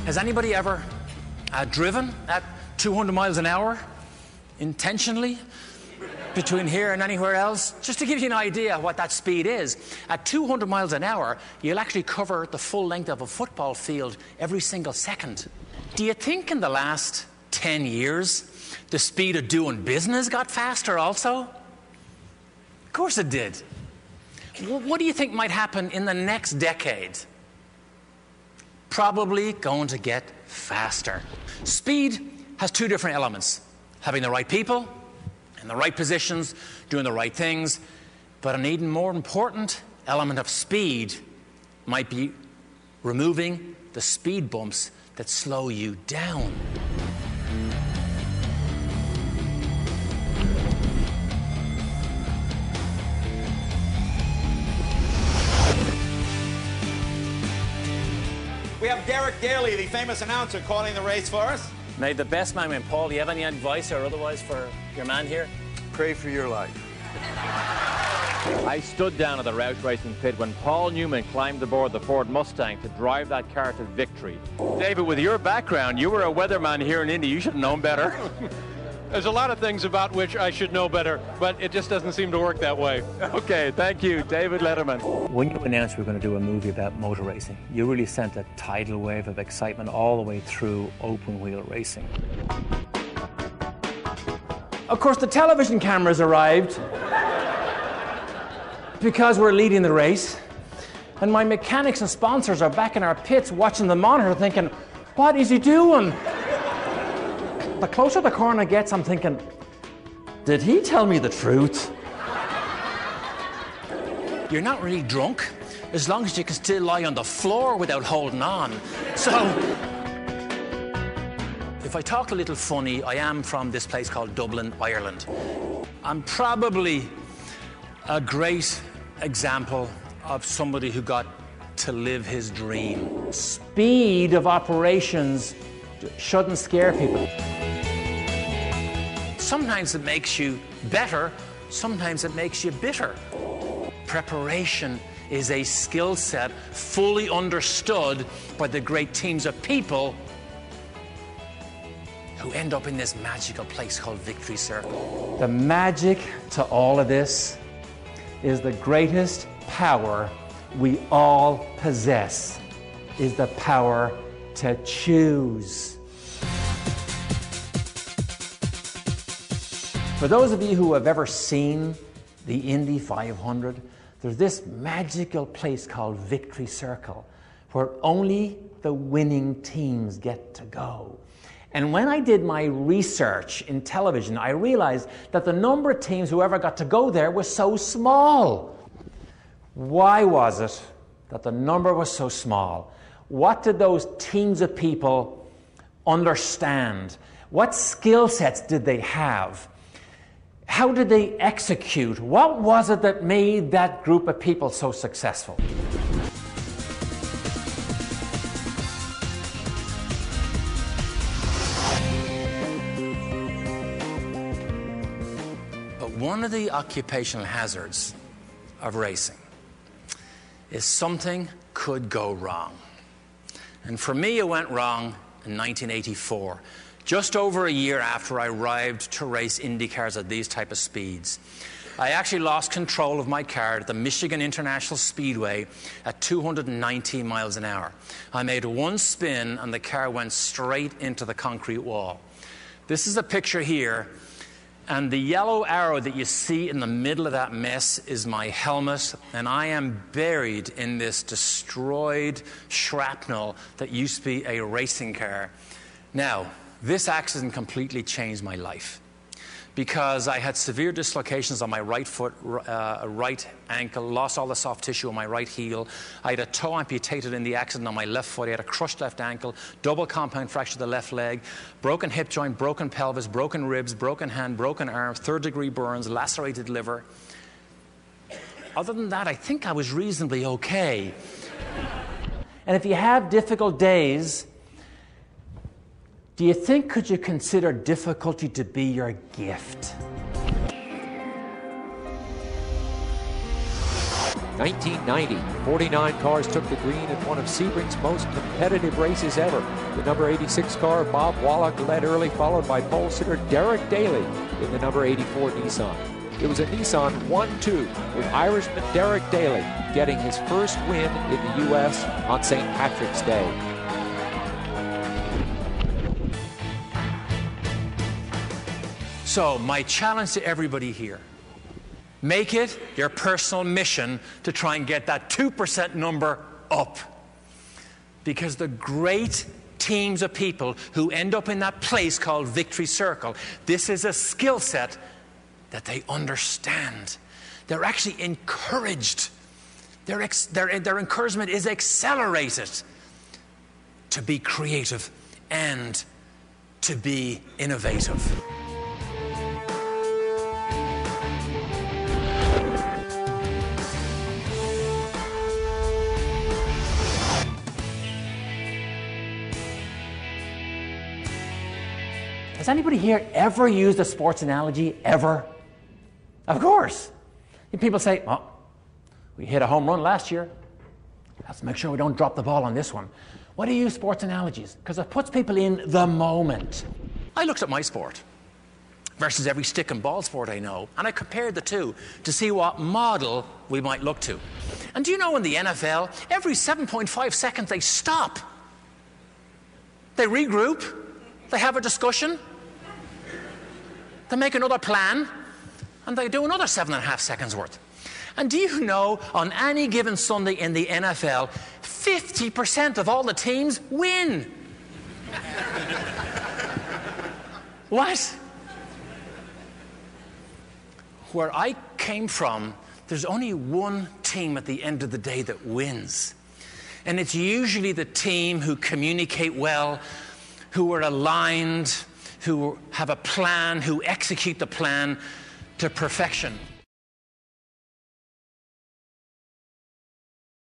Has anybody ever driven at 200 miles an hour intentionally between here and anywhere else? Just to give you an idea what that speed is, at 200 miles an hour, you'll actually cover the full length of a football field every single second. Do you think in the last 10 years the speed of doing business got faster also? Of course it did. What do you think might happen in the next decade? Probably going to get faster. Speed has two different elements: having the right people in the right positions, doing the right things. But an even more important element of speed might be removing the speed bumps that slow you down. We have Derek Daly, the famous announcer, calling the race for us. May the best man win. Paul, do you have any advice or otherwise for your man here? Pray for your life. I stood down at the Roush Racing pit when Paul Newman climbed aboard the Ford Mustang to drive that car to victory. David, with your background, you were a weatherman here in Indy. You should have known better. There's a lot of things about which I should know better, but it just doesn't seem to work that way. Okay, thank you, David Letterman. When you announced we were going to do a movie about motor racing, you really sent a tidal wave of excitement all the way through open-wheel racing. Of course, the television cameras arrived because we're leading the race, and my mechanics and sponsors are back in our pits watching the monitor thinking, what is he doing? The closer the corner gets, I'm thinking, did he tell me the truth? You're not really drunk as long as you can still lie on the floor without holding on. So, if I talk a little funny, I am from this place called Dublin, Ireland. I'm probably a great example of somebody who got to live his dream. Speed of operations shouldn't scare people. Sometimes it makes you better, sometimes it makes you bitter. Preparation is a skill set fully understood by the great teams of people who end up in this magical place called Victory Circle. The magic to all of this is the greatest power we all possess is the power to choose. For those of you who have ever seen the Indy 500, there's this magical place called Victory Circle where only the winning teams get to go. And when I did my research in television, I realized that the number of teams who ever got to go there was so small. Why was it that the number was so small? What did those teams of people understand? What skill sets did they have? How did they execute? What was it that made that group of people so successful? But one of the occupational hazards of racing is something could go wrong. And for me, it went wrong in 1984. Just over a year after I arrived to race Indy cars at these type of speeds. I actually lost control of my car at the Michigan International Speedway at 219 miles an hour. I made one spin and the car went straight into the concrete wall. This is a picture here, and the yellow arrow that you see in the middle of that mess is my helmet, and I am buried in this destroyed shrapnel that used to be a racing car. Now, this accident completely changed my life because I had severe dislocations on my right foot, right ankle, lost all the soft tissue on my right heel. I had a toe amputated in the accident on my left foot. I had a crushed left ankle, double compound fracture of the left leg, broken hip joint, broken pelvis, broken ribs, broken hand, broken arm, third-degree burns, lacerated liver. Other than that, I think I was reasonably okay. And if you have difficult days, do you think could you consider difficulty to be your gift? 1990, 49 cars took the green in one of Sebring's most competitive races ever. The number 86 car, Bob Wallach, led early, followed by pole sitter Derek Daly in the number 84 Nissan. It was a Nissan 1-2 with Irishman Derek Daly getting his first win in the U.S. on St. Patrick's Day. So, my challenge to everybody here, make it your personal mission to try and get that 2% number up. Because the great teams of people who end up in that place called Victory Circle, this is a skill set that they understand. They're actually encouraged. Their encouragement is accelerated to be creative and to be innovative. Has anybody here ever used a sports analogy, ever? Of course. And people say, well, we hit a home run last year. Let's make sure we don't drop the ball on this one. Why do you use sports analogies? Because it puts people in the moment. I looked at my sport versus every stick and ball sport I know, and I compared the two to see what model we might look to. And do you know in the NFL, every 7.5 seconds they stop. They regroup. They have a discussion. They make another plan, and they do another 7.5 seconds worth. And do you know, on any given Sunday in the NFL, 50% of all the teams win? What? Where I came from, there's only one team at the end of the day that wins. And it's usually the team who communicate well, who are aligned, who have a plan, who execute the plan to perfection.